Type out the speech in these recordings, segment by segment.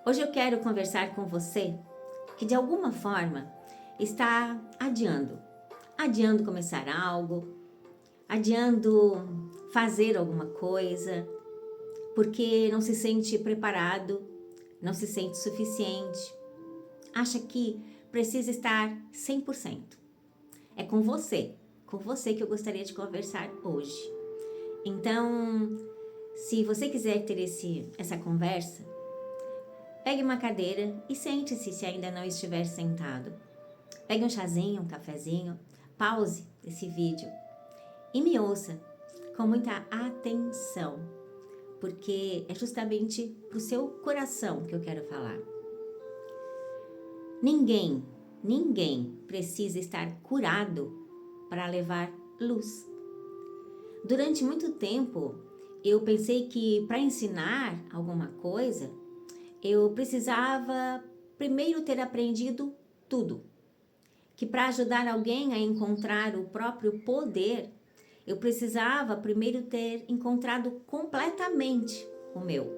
Hoje eu quero conversar com você que de alguma forma está adiando começar algo, adiando fazer alguma coisa, porque não se sente preparado, não se sente suficiente, acha que precisa estar 100%. É com você que eu gostaria de conversar hoje. Então, se você quiser ter essa conversa, pegue uma cadeira e sente-se se ainda não estiver sentado. Pegue um chazinho, um cafezinho, pause esse vídeo e me ouça com muita atenção, porque é justamente para o seu coração que eu quero falar. Ninguém precisa estar curado para levar luz. Durante muito tempo, eu pensei que para ensinar alguma coisa, eu precisava primeiro ter aprendido tudo. Que para ajudar alguém a encontrar o próprio poder, eu precisava primeiro ter encontrado completamente o meu.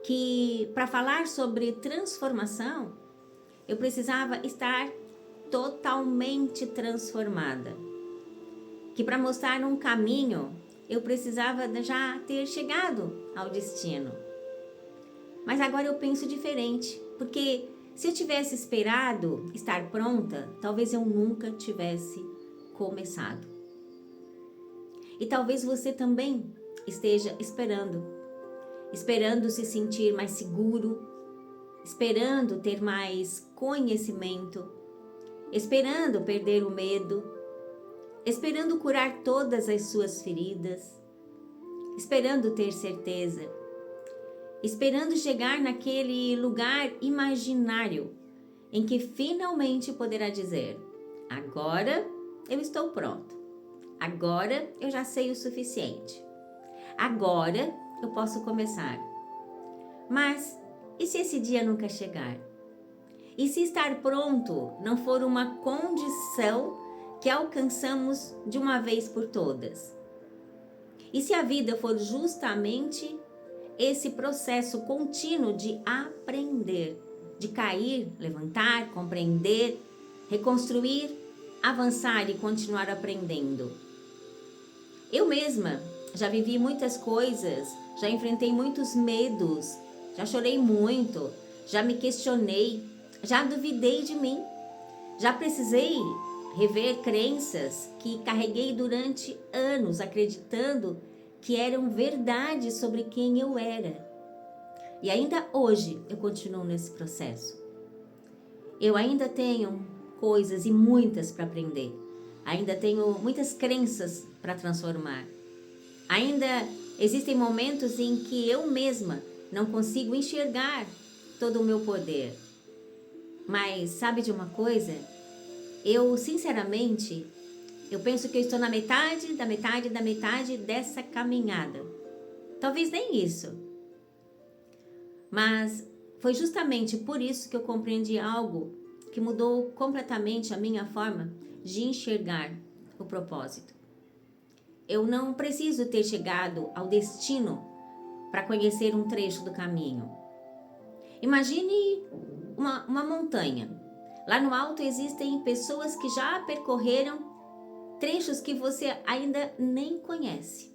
Que para falar sobre transformação, eu precisava estar totalmente transformada. Que para mostrar um caminho, eu precisava já ter chegado ao destino. Mas agora eu penso diferente, porque se eu tivesse esperado estar pronta, talvez eu nunca tivesse começado. E talvez você também esteja esperando se sentir mais seguro, esperando ter mais conhecimento, esperando perder o medo, esperando curar todas as suas feridas, esperando ter certeza, esperando chegar naquele lugar imaginário em que finalmente poderá dizer: agora eu estou pronto, agora eu já sei o suficiente, agora eu posso começar. Mas e se esse dia nunca chegar? E se estar pronto não for uma condição que alcançamos de uma vez por todas? E se a vida for justamente esse processo contínuo de aprender, de cair, levantar, compreender, reconstruir, avançar e continuar aprendendo? Eu mesma já vivi muitas coisas, já enfrentei muitos medos, já chorei muito, já me questionei, já duvidei de mim, já precisei rever crenças que carreguei durante anos, acreditando que eram verdade sobre quem eu era. E ainda hoje eu continuo nesse processo. Eu ainda tenho coisas e muitas para aprender. Ainda tenho muitas crenças para transformar. Ainda existem momentos em que eu mesma não consigo enxergar todo o meu poder. Mas sabe de uma coisa? Eu, sinceramente, eu penso que eu estou na metade dessa caminhada. Talvez nem isso. Mas foi justamente por isso que eu compreendi algo que mudou completamente a minha forma de enxergar o propósito. Eu não preciso ter chegado ao destino para conhecer um trecho do caminho. Imagine uma montanha. Lá no alto existem pessoas que já percorreram trechos que você ainda nem conhece.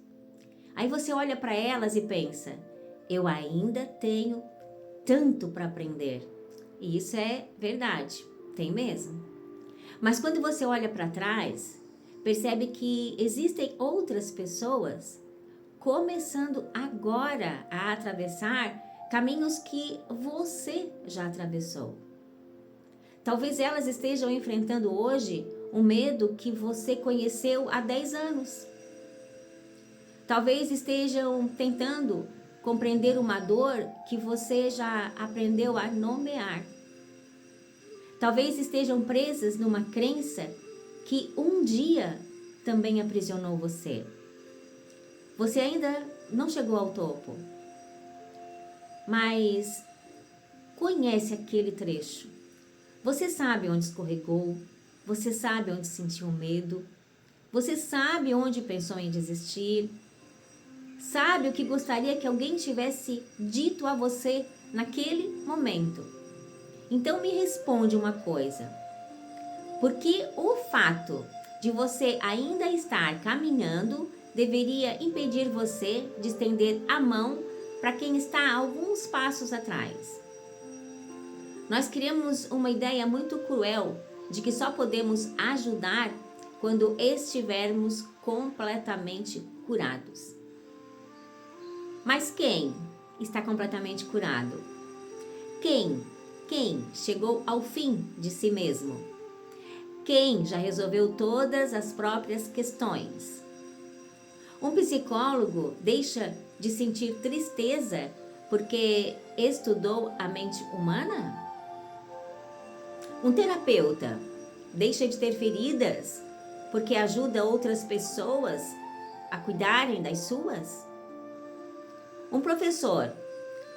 Aí você olha para elas e pensa: eu ainda tenho tanto para aprender. E isso é verdade, tem mesmo. Mas quando você olha para trás, percebe que existem outras pessoas começando agora a atravessar caminhos que você já atravessou. Talvez elas estejam enfrentando hoje um medo que você conheceu há 10 anos. Talvez estejam tentando compreender uma dor que você já aprendeu a nomear. Talvez estejam presas numa crença que um dia também aprisionou você. Você ainda não chegou ao topo, mas conhece aquele trecho. Você sabe onde escorregou, você sabe onde sentiu medo, você sabe onde pensou em desistir, Sabe o que gostaria que alguém tivesse dito a você naquele momento. Então me responde uma coisa. Por que o fato de você ainda estar caminhando deveria impedir você de estender a mão para quem está alguns passos atrás? Nós criamos uma ideia muito cruel de que só podemos ajudar quando estivermos completamente curados. Mas quem está completamente curado? Quem chegou ao fim de si mesmo? Quem já resolveu todas as próprias questões? Um psicólogo deixa de sentir tristeza porque estudou a mente humana? Um terapeuta deixa de ter feridas porque ajuda outras pessoas a cuidarem das suas? Um professor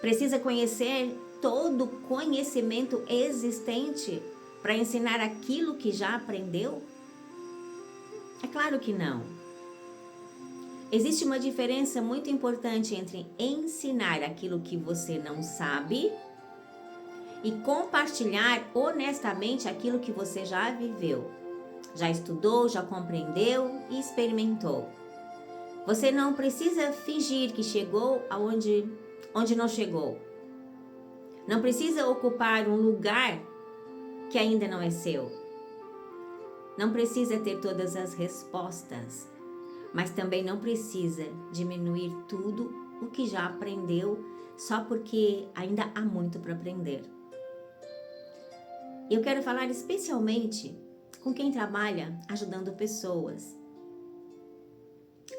precisa conhecer todo o conhecimento existente para ensinar aquilo que já aprendeu? É claro que não. Existe uma diferença muito importante entre ensinar aquilo que você não sabe e compartilhar honestamente aquilo que você já viveu, já estudou, já compreendeu e experimentou. Você não precisa fingir que chegou onde não chegou. Não precisa ocupar um lugar que ainda não é seu. Não precisa ter todas as respostas, mas também não precisa diminuir tudo o que já aprendeu só porque ainda há muito para aprender. Eu quero falar especialmente com quem trabalha ajudando pessoas,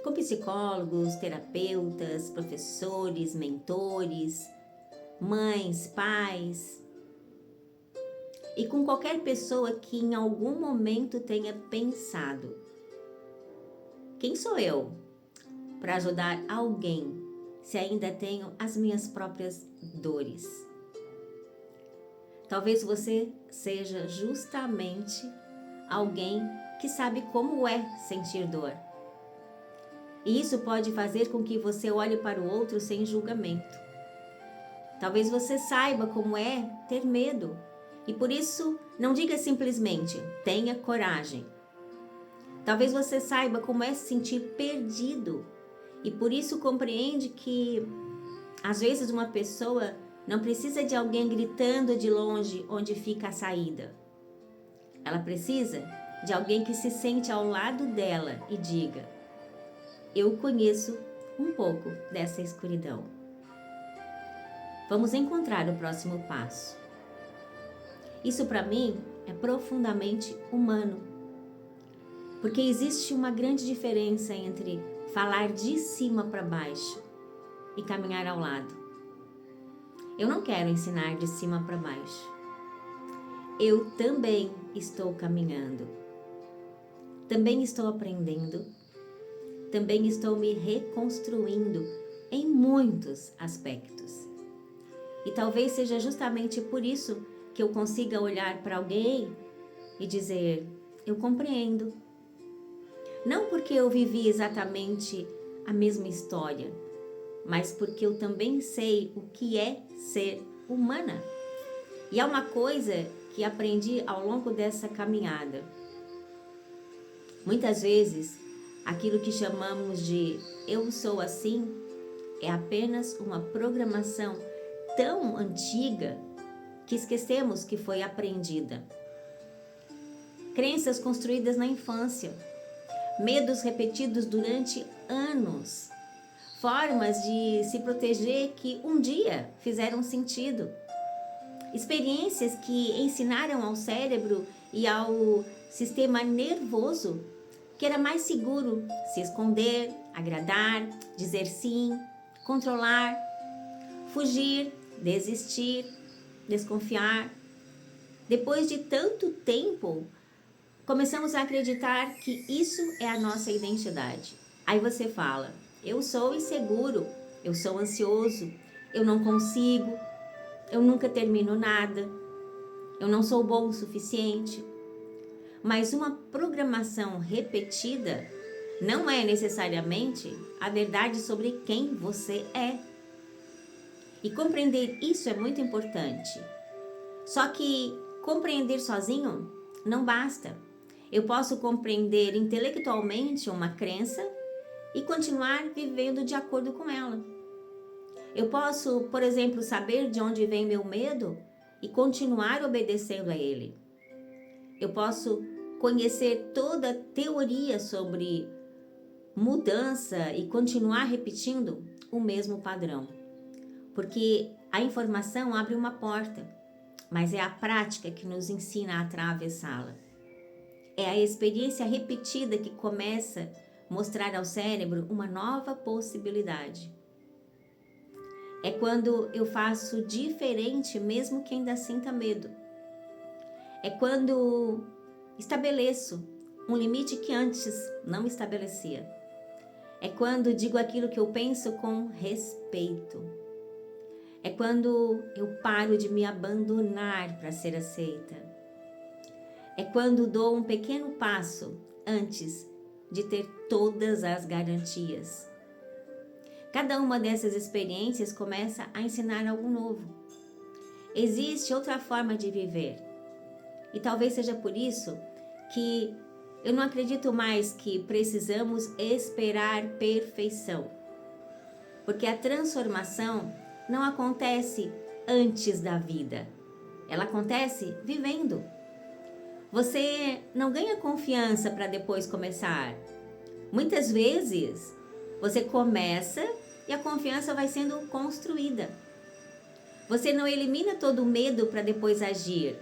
com psicólogos, terapeutas, professores, mentores, mães, pais, e com qualquer pessoa que em algum momento tenha pensado: quem sou eu para ajudar alguém se ainda tenho as minhas próprias dores? Talvez você seja justamente alguém que sabe como é sentir dor. E isso pode fazer com que você olhe para o outro sem julgamento. Talvez você saiba como é ter medo e por isso não diga simplesmente: tenha coragem. Talvez você saiba como é se sentir perdido e por isso compreende que às vezes uma pessoa não precisa de alguém gritando de longe onde fica a saída. Ela precisa de alguém que se sente ao lado dela e diga: eu conheço um pouco dessa escuridão. Vamos encontrar o próximo passo. Isso para mim é profundamente humano, porque existe uma grande diferença entre falar de cima para baixo e caminhar ao lado. Eu não quero ensinar de cima para baixo. Eu também estou caminhando. Também estou aprendendo. Também estou me reconstruindo em muitos aspectos. E talvez seja justamente por isso que eu consiga olhar para alguém e dizer: eu compreendo. Não porque eu vivi exatamente a mesma história, mas porque eu também sei o que é ser humana. E é uma coisa que aprendi ao longo dessa caminhada. Muitas vezes, aquilo que chamamos de eu sou assim é apenas uma programação tão antiga que esquecemos que foi aprendida. Crenças construídas na infância, medos repetidos durante anos, formas de se proteger que um dia fizeram sentido, experiências que ensinaram ao cérebro e ao sistema nervoso que era mais seguro se esconder, agradar, dizer sim, controlar, fugir, desistir, desconfiar. Depois de tanto tempo, começamos a acreditar que isso é a nossa identidade. Aí você fala: eu sou inseguro, eu sou ansioso, eu não consigo, eu nunca termino nada, eu não sou bom o suficiente. Mas uma programação repetida não é necessariamente a verdade sobre quem você é. E compreender isso é muito importante. Só que compreender sozinho não basta. Eu posso compreender intelectualmente uma crença e continuar vivendo de acordo com ela. Eu posso, por exemplo, saber de onde vem meu medo e continuar obedecendo a ele. Eu posso conhecer toda a teoria sobre mudança e continuar repetindo o mesmo padrão. Porque a informação abre uma porta, mas é a prática que nos ensina a atravessá-la. É a experiência repetida que começa a mostrar ao cérebro uma nova possibilidade. É quando eu faço diferente mesmo que ainda sinta medo. É quando estabeleço um limite que antes não estabelecia. É quando digo aquilo que eu penso com respeito. É quando eu paro de me abandonar para ser aceita. É quando dou um pequeno passo antes de ter todas as garantias. Cada uma dessas experiências começa a ensinar algo novo. Existe outra forma de viver. E talvez seja por isso que eu não acredito mais que precisamos esperar perfeição. Porque a transformação não acontece antes da vida. Ela acontece vivendo. Você não ganha confiança para depois começar. Muitas vezes você começa e a confiança vai sendo construída. Você não elimina todo o medo para depois agir.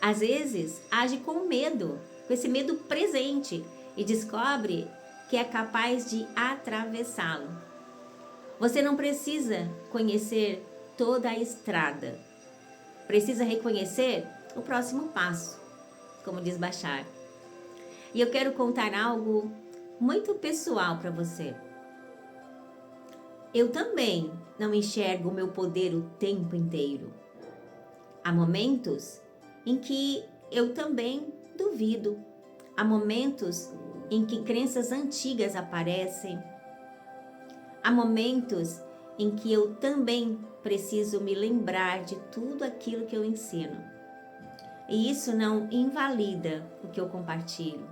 Às vezes, age com medo, com esse medo presente e descobre que é capaz de atravessá-lo. Você não precisa conhecer toda a estrada. Precisa reconhecer o próximo passo, como diz Bashar. E eu quero contar algo muito pessoal para você. Eu também não enxergo o meu poder o tempo inteiro. Há momentos em que eu também duvido. Há momentos em que crenças antigas aparecem. Há momentos em que eu também preciso me lembrar de tudo aquilo que eu ensino. E isso não invalida o que eu compartilho.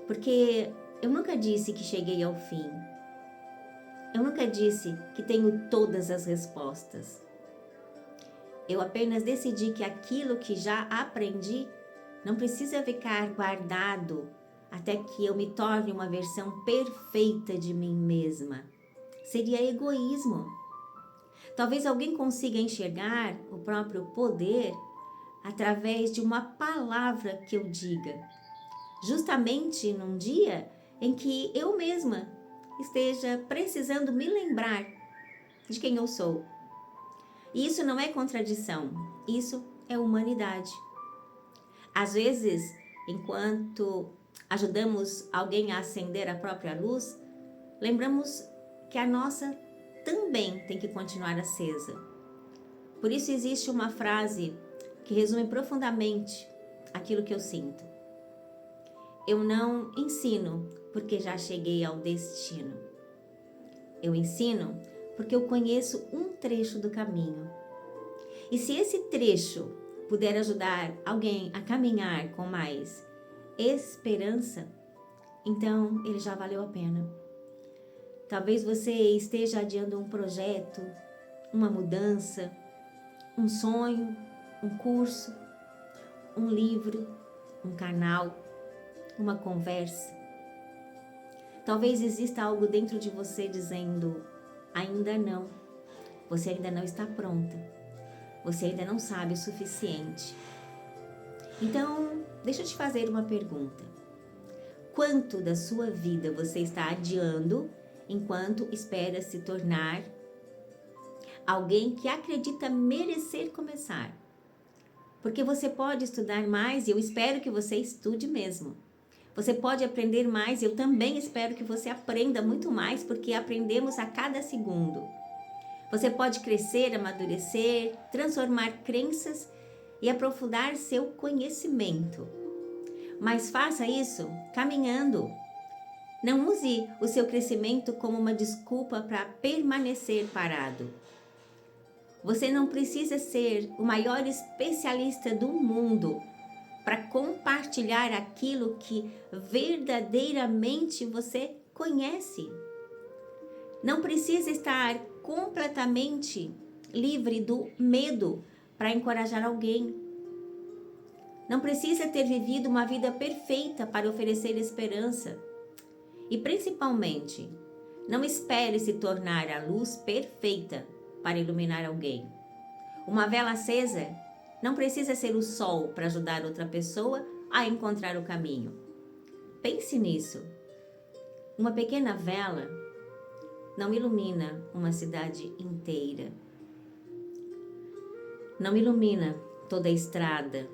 Porque eu nunca disse que cheguei ao fim. Eu nunca disse que tenho todas as respostas. Eu apenas decidi que aquilo que já aprendi não precisa ficar guardado até que eu me torne uma versão perfeita de mim mesma. Seria egoísmo. Talvez alguém consiga enxergar o próprio poder através de uma palavra que eu diga, justamente num dia em que eu mesma esteja precisando me lembrar de quem eu sou. E isso não é contradição, isso é humanidade. Às vezes, enquanto ajudamos alguém a acender a própria luz, lembramos que a nossa também tem que continuar acesa. Por isso existe uma frase que resume profundamente aquilo que eu sinto. Eu não ensino porque já cheguei ao destino. Eu ensino porque eu conheço um trecho do caminho. E se esse trecho puder ajudar alguém a caminhar com mais esperança, então ele já valeu a pena. Talvez você esteja adiando um projeto, uma mudança, um sonho, um curso, um livro, um canal, uma conversa. Talvez exista algo dentro de você dizendo: ainda não, você ainda não está pronta, você ainda não sabe o suficiente. Então, deixa eu te fazer uma pergunta. Quanto da sua vida você está adiando enquanto espera se tornar alguém que acredita merecer começar? Porque você pode estudar mais e eu espero que você estude mesmo. Você pode aprender mais e eu também espero que você aprenda muito mais, porque aprendemos a cada segundo. Você pode crescer, amadurecer, transformar crenças e aprofundar seu conhecimento. Mas faça isso caminhando, Não use o seu crescimento como uma desculpa para permanecer parado. Você não precisa ser o maior especialista do mundo para compartilhar aquilo que verdadeiramente você conhece. Não precisa estar completamente livre do medo para encorajar alguém. Não precisa ter vivido uma vida perfeita para oferecer esperança. E principalmente, não espere se tornar a luz perfeita para iluminar alguém. Uma vela acesa não precisa ser o sol para ajudar outra pessoa a encontrar o caminho. Pense nisso. Uma pequena vela não ilumina uma cidade inteira. Não ilumina toda a estrada.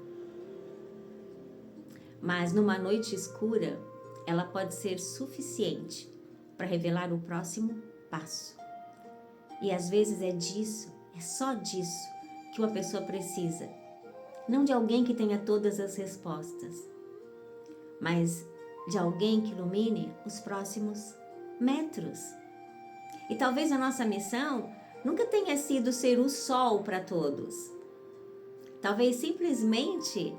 Mas numa noite escura, ela pode ser suficiente para revelar o próximo passo. E às vezes é só disso que uma pessoa precisa. Não de alguém que tenha todas as respostas, mas de alguém que ilumine os próximos metros. E talvez a nossa missão nunca tenha sido ser o sol para todos. Talvez simplesmente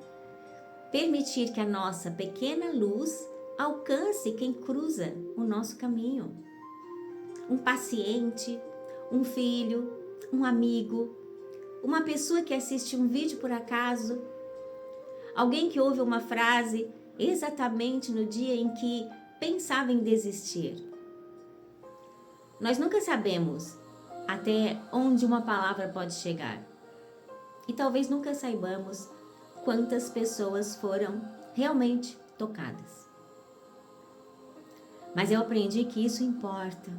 permitir que a nossa pequena luz alcance quem cruza o nosso caminho. Um paciente, um filho, um amigo, uma pessoa que assiste um vídeo por acaso, alguém que ouve uma frase exatamente no dia em que pensava em desistir. Nós nunca sabemos até onde uma palavra pode chegar. E talvez nunca saibamos quantas pessoas foram realmente tocadas. Mas eu aprendi que isso importa.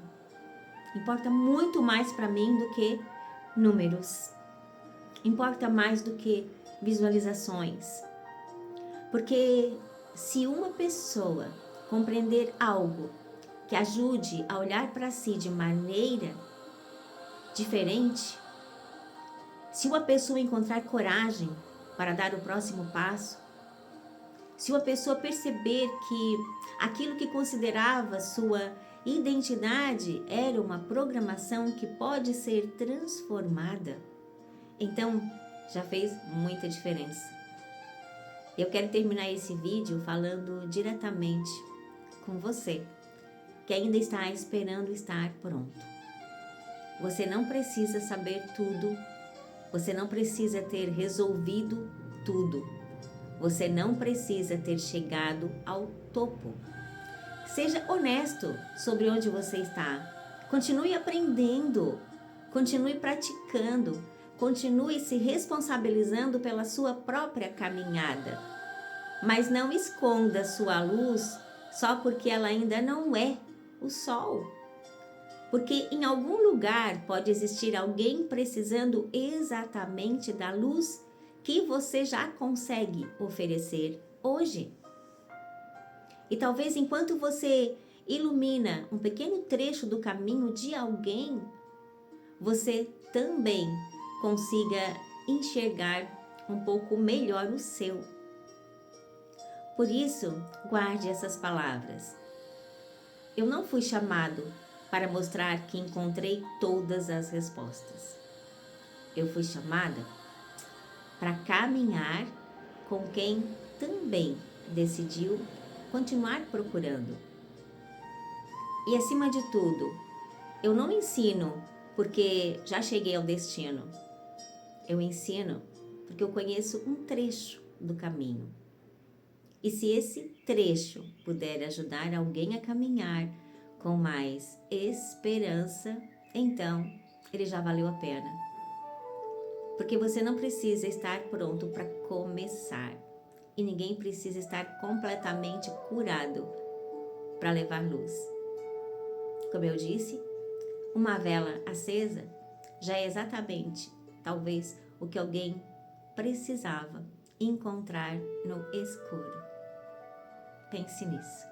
Importa muito mais para mim do que números. Importa mais do que visualizações. Porque se uma pessoa compreender algo que ajude a olhar para si de maneira diferente, se uma pessoa encontrar coragem para dar o próximo passo, se uma pessoa perceber que aquilo que considerava sua identidade era uma programação que pode ser transformada, então já fez muita diferença. Eu quero terminar esse vídeo falando diretamente com você, que ainda está esperando estar pronto. Você não precisa saber tudo, você não precisa ter resolvido tudo, você não precisa ter chegado ao topo. Seja honesto sobre onde você está. Continue aprendendo, continue praticando, continue se responsabilizando pela sua própria caminhada. Mas não esconda sua luz só porque ela ainda não é o sol. Porque em algum lugar pode existir alguém precisando exatamente da luz que você já consegue oferecer hoje. E talvez enquanto você ilumina um pequeno trecho do caminho de alguém, você também consiga enxergar um pouco melhor o seu. Por isso, guarde essas palavras. Eu não fui chamado para mostrar que encontrei todas as respostas. Eu fui chamada para caminhar com quem também decidiu continuar procurando. E acima de tudo, eu não ensino porque já cheguei ao destino. Eu ensino porque eu conheço um trecho do caminho. E se esse trecho puder ajudar alguém a caminhar com mais esperança, então ele já valeu a pena. Porque você não precisa estar pronto para começar. E ninguém precisa estar completamente curado para levar luz. Como eu disse, uma vela acesa já é exatamente, talvez, o que alguém precisava encontrar no escuro. Pense nisso.